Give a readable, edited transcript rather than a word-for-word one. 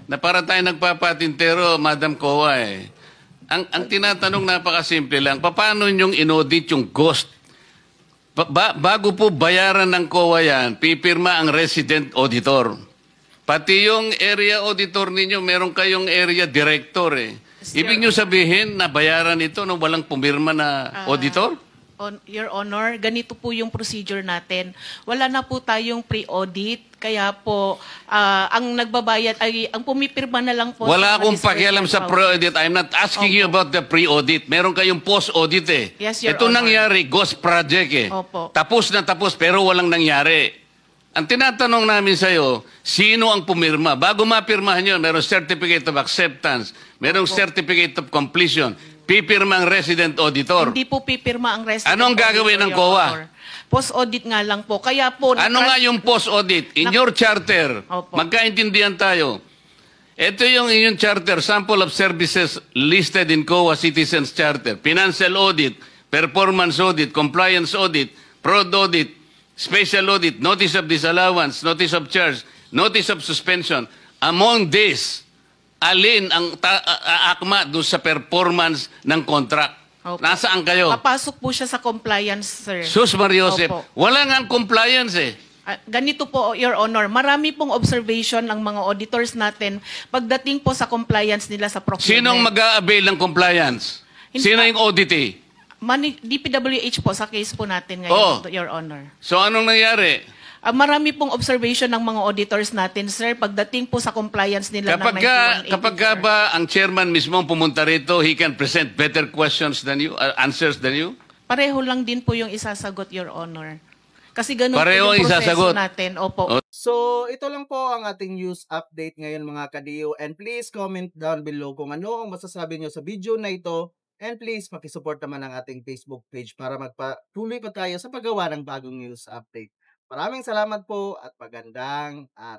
na para tayo nagpapatintero, Madam Kowa eh. Ang tinatanong napakasimple lang, paano nyong inaudit yung ghost? Bago po bayaran ng COA yan, pipirma ang resident auditor. Pati yung area auditor ninyo, meron kayong area director eh. Ibig nyo sabihin na bayaran ito nung walang pumirma na auditor? Your Honor, ganito po yung procedure natin. Wala na po tayong pre-audit, kaya po ang nagbabayad ay ang pumipirma na lang po. Wala akong pakialam sa pre-audit. I'm not asking you about the pre-audit. Meron kayong post-audit eh. Yes, Your Ito Honor. nangyari, ghost project eh. Opo. Tapos na tapos pero walang nangyari. Ang tinatanong namin sa iyo, sino ang pumirma? Bago mapirmahan yun, merong certificate of acceptance, merong certificate of completion, pipirma ang resident auditor. Hindi po pipirma ang resident Anong gagawin ng Your COA? Honor. Post-audit nga lang po. Kaya po... Ano nga yung post-audit? In your charter, Opo. magkaintindihan tayo. Ito yung inyong charter, sample of services listed in COA Citizens Charter. Financial audit, performance audit, compliance audit, fraud audit, special audit, notice of disallowance, notice of charge, notice of suspension. Among these, alin ang akma doon sa performance ng contract? Opo. Nasaan kayo? Papasok po siya sa compliance, sir. Sus Mariosep, Opo. wala nga compliance eh. Ganito po, Your Honor, marami pong observation ng mga auditors natin pagdating po sa compliance nila sa procurement. Sinong mag-a-avail ng compliance? Sino yung auditee? DPWH po sa case po natin ngayon, Your Honor. So anong nangyari? Marami pong observation ng mga auditors natin, sir, pagdating po sa compliance nila ng 9180. Kapag ba ang chairman mismo pumunta rito, he can present better questions than you, answers than you? Pareho lang din po yung isasagot, Your Honor. Kasi ganun Pareho po yung proseso isasagot natin. Opo. So, ito lang po ang ating news update ngayon mga ka-DO. And please comment down below kung ano ang masasabi nyo sa video na ito. And please, pakisupport naman ang ating Facebook page para magpatuloy pa tayo sa paggawa ng bagong news update. Maraming salamat po at magandang araw.